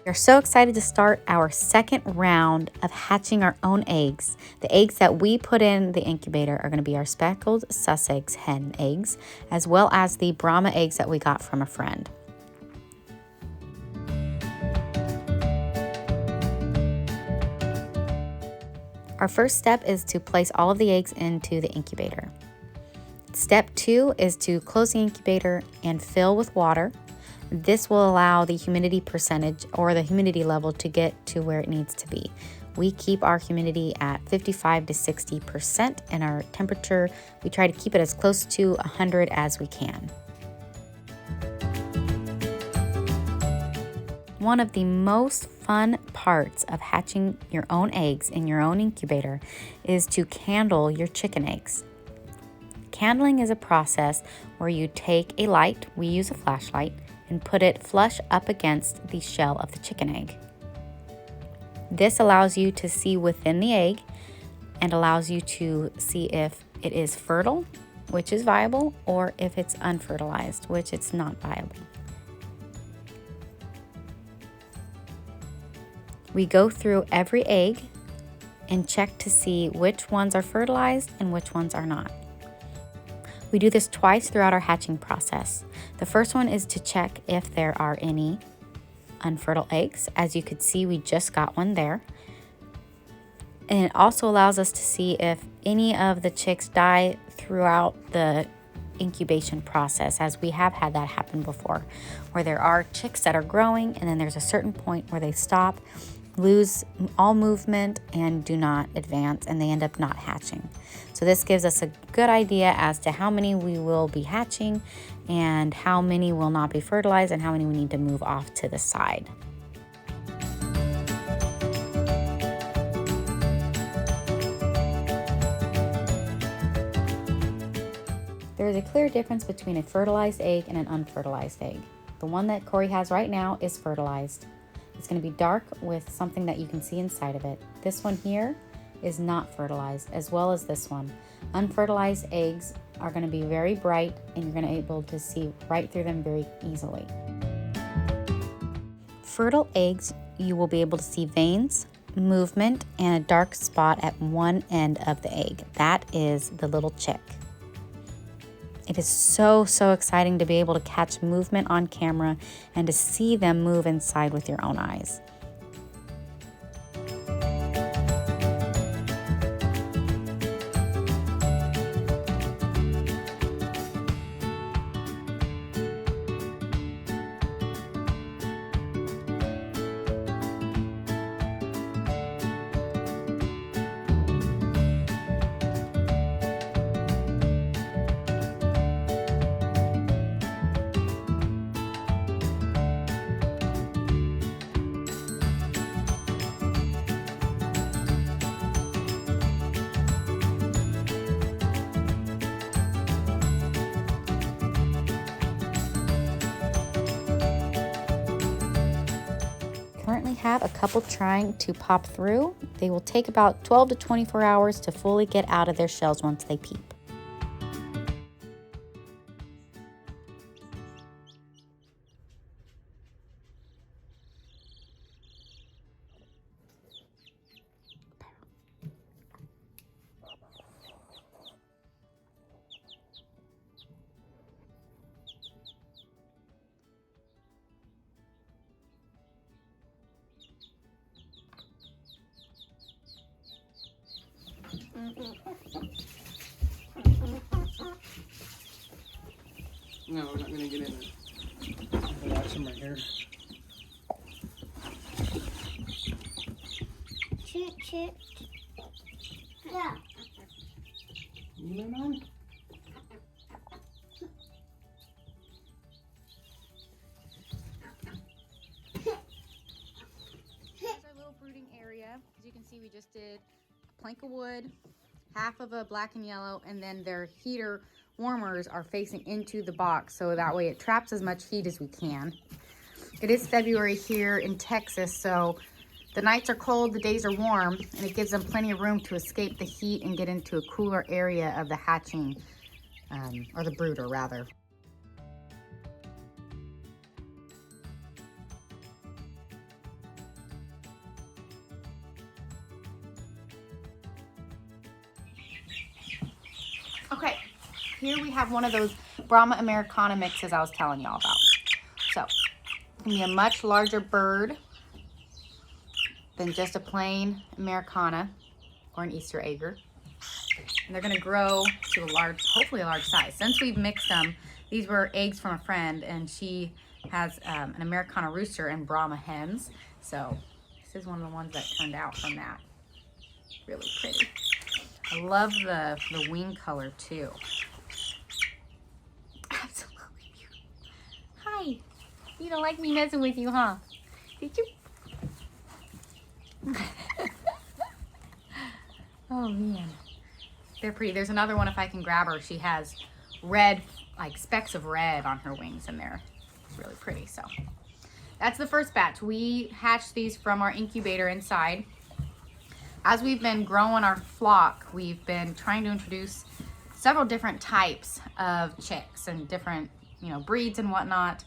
We're so excited to start our second round of hatching our own eggs. The eggs that we put in the incubator are going to be our speckled Sussex hen eggs, as well as the Brahma eggs that we got from a friend. Our first step is to place all of the eggs into the incubator. Step 2 is to close the incubator and fill with water. This will allow the humidity percentage or the humidity level to get to where it needs to be. We keep our humidity at 55 to 60%, and our temperature, we try to keep it as close to 100 as we can. One of the most fun parts of hatching your own eggs in your own incubator is to candle your chicken eggs. Candling is a process where you take a light, we use a flashlight, and put it flush up against the shell of the chicken egg. This allows you to see within the egg and allows you to see if it is fertile, which is viable, or if it's unfertilized, which it's not viable. We go through every egg and check to see which ones are fertilized and which ones are not. We do this twice throughout our hatching process. The first one is to check if there are any unfertile eggs. As you could see, we just got one there. And it also allows us to see if any of the chicks die throughout the incubation process, as we have had that happen before, where there are chicks that are growing and then there's a certain point where they stop, lose all movement, and do not advance, and they end up not hatching. So this gives us a good idea as to how many we will be hatching and how many will not be fertilized and how many we need to move off to the side. There is a clear difference between a fertilized egg and an unfertilized egg. The one that Corey has right now is fertilized. It's going to be dark with something that you can see inside of it. This one here is not fertilized, as well as this one. Unfertilized eggs are going to be very bright and you're going to be able to see right through them very easily. Fertile eggs, you will be able to see veins, movement, and a dark spot at one end of the egg. That is the little chick. It is so exciting to be able to catch movement on camera and to see them move inside with your own eyes. Currently have a couple trying to pop through. They will take about 12 to 24 hours to fully get out of their shells once they peep. No, we're not going to get in there. I'll watch them right here. Chit, chit. Yeah. You lay mine? Here's our little brooding area. As you can see, we just did a plank of wood, half of a black and yellow, and then their heater warmers are facing into the box, so that way it traps as much heat as we can. It is February here in Texas, so the nights are cold, the days are warm, and it gives them plenty of room to escape the heat and get into a cooler area of the hatching, or the brooder rather. Okay, here we have one of those Brahma Americana mixes I was telling y'all about. So, it's gonna be a much larger bird than just a plain Americana or an Easter egger. And they're gonna grow to a large, hopefully a large size. Since we've mixed them, these were eggs from a friend, and she has an Americana rooster and Brahma hens. So this is one of the ones that turned out from that. Really pretty. I love the wing color too. Absolutely beautiful. Hi. You don't like me messing with you, huh? Did you? Oh man. They're pretty. There's another one if I can grab her. She has red, like specks of red on her wings in there. It's really pretty. So that's the first batch. We hatched these from our incubator inside. As we've been growing our flock, we've been trying to introduce several different types of chicks and different, breeds and whatnot.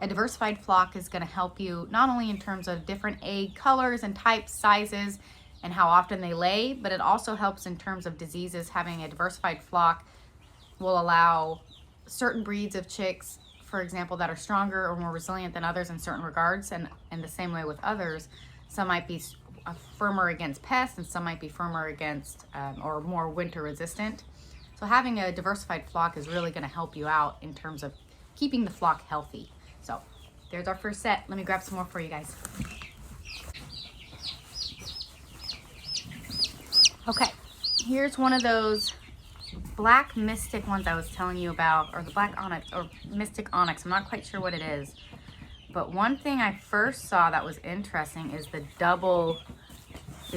A diversified flock is going to help you not only in terms of different egg colors and types, sizes, and how often they lay, but it also helps in terms of diseases. Having a diversified flock will allow certain breeds of chicks, for example, that are stronger or more resilient than others in certain regards, and in the same way with others, some might be firmer against pests and some might be firmer against or more winter resistant. So having a diversified flock is really going to help you out in terms of keeping the flock healthy. So there's our first set. Let me grab some more for you guys. Okay, here's one of those black mystic ones I was telling you about, or the black onyx or mystic onyx. I'm not quite sure what it is. But one thing I first saw that was interesting is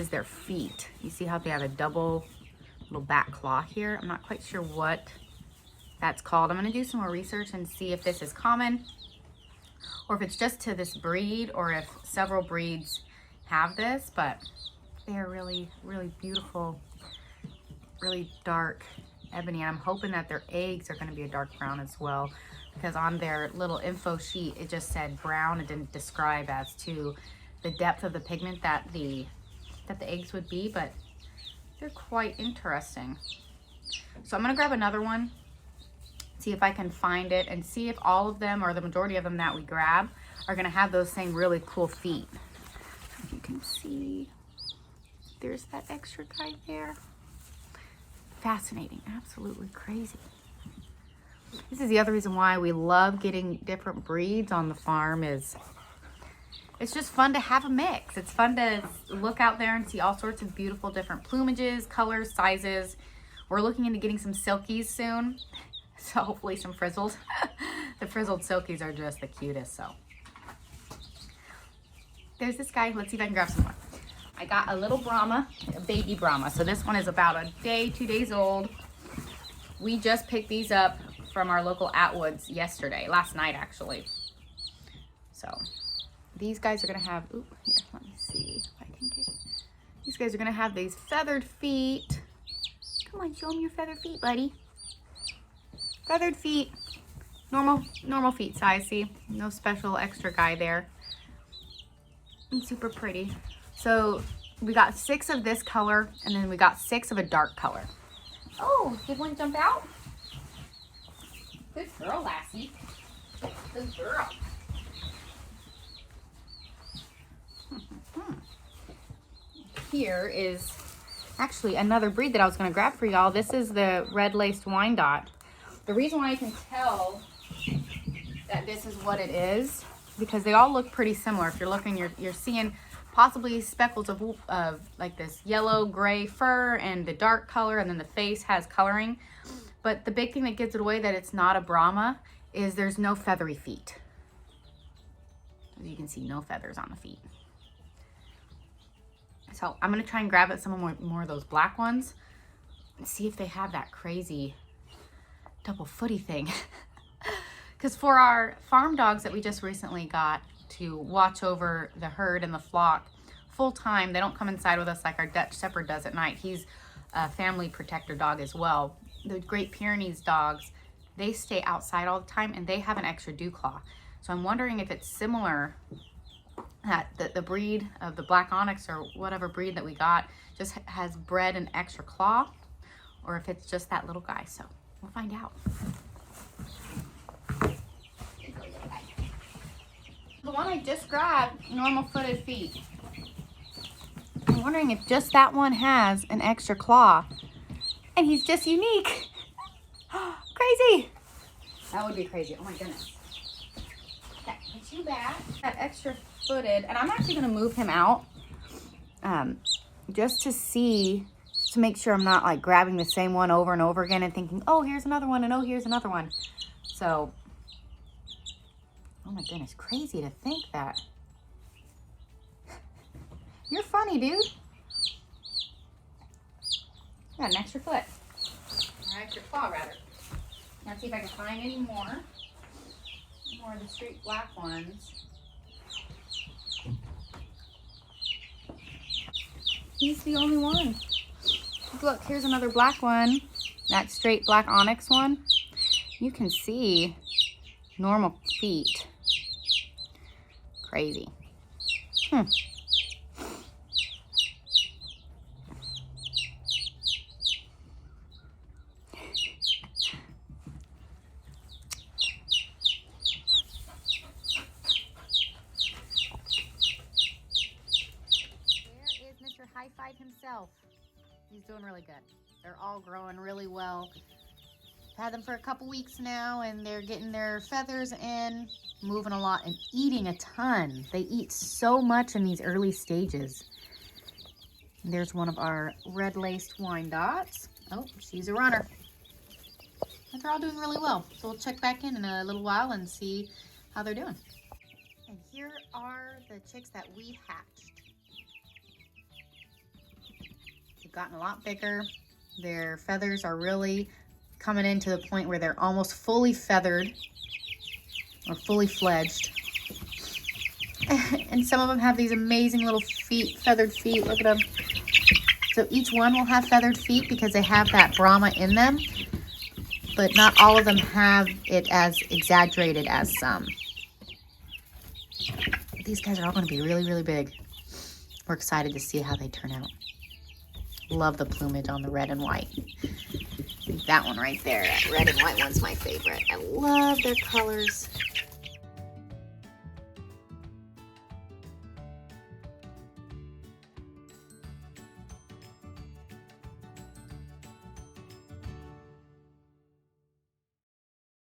their feet. You see how they have a double little back claw here? I'm not quite sure what that's called. I'm gonna do some more research and see if this is common or if it's just to this breed or if several breeds have this, but they're really, really beautiful, really dark ebony, and I'm hoping that their eggs are going to be a dark brown as well, because on their little info sheet it just said brown. It didn't describe as to the depth of the pigment that the eggs would be, but they're quite interesting. So I'm going to grab another one, see if I can find it, and see if all of them or the majority of them that we grab are going to have those same really cool feet. If you can see, there's that extra guy there. Fascinating, absolutely crazy. This is the other reason why we love getting different breeds on the farm. Is it's just fun to have a mix. It's fun to look out there and see all sorts of beautiful different plumages, colors, sizes. We're looking into getting some silkies soon, so hopefully some frizzled. The frizzled silkies are just the cutest. So there's this guy. Let's see if I can grab some more. I got a little Brahma, a baby Brahma. So this one is about a day, 2 days old. We just picked these up from our local Atwoods last night actually. So these guys are gonna have, ooh, here, let me see if I can get, these guys are gonna have these feathered feet. Come on, show them your feathered feet, buddy. Feathered feet, normal feet size, see? No special extra guy there. And super pretty. So we got 6 of this color, and then we got 6 of a dark color. Oh, did one jump out? Good girl, Lassie. Good girl. Here is actually another breed that I was going to grab for y'all. This is the red-laced Wyandotte. The reason why I can tell that this is what it is, because they all look pretty similar. If you're looking, you're seeing possibly speckles of like this yellow gray fur and the dark color, and then the face has coloring. But the big thing that gives it away that it's not a Brahma is there's no feathery feet. As you can see, no feathers on the feet. So I'm gonna try and grab some more of those black ones and see if they have that crazy double footy thing. Because for our farm dogs that we just recently got to watch over the herd and the flock full time, they don't come inside with us like our Dutch Shepherd does at night. He's a family protector dog as well. The Great Pyrenees dogs, they stay outside all the time, and they have an extra dew claw. So I'm wondering if it's similar, that the breed of the Black Onyx or whatever breed that we got just has bred an extra claw, or if it's just that little guy. So we'll find out. The one I just grabbed, normal footed feet. I'm wondering if just that one has an extra claw, and he's just unique. Crazy. That would be crazy. Oh my goodness. Okay, put you back. That extra footed, and I'm actually going to move him out just to make sure I'm not like grabbing the same one over and over again and thinking, oh, here's another one, and oh, here's another one. So, oh my goodness, crazy to think that. You're funny, dude. Got an extra foot. Or extra claw, rather. Now see if I can find any more. More of the straight black ones. He's the only one. Look, here's another black one. That straight Black Onyx one. You can see normal feet. Crazy. High-five himself. He's doing really good. They're all growing really well. Had them for a couple weeks now, and they're getting their feathers in, moving a lot, and eating a ton. They eat so much in these early stages. And there's one of our red-laced Wyandottes. Oh, she's a runner. But they're all doing really well. So we'll check back in a little while and see how they're doing. And here are the chicks that we hatched. They've gotten a lot bigger. Their feathers are really coming in to the point where they're almost fully feathered or fully fledged. And some of them have these amazing little feet, feathered feet. Look at them. So each one will have feathered feet because they have that Brahma in them. but not all of them have it as exaggerated as some. These guys are all going to be really, really big. We're excited to see how they turn out. Love the plumage on the red and white. I think that one right there, that red and white one's my favorite. I love their colors.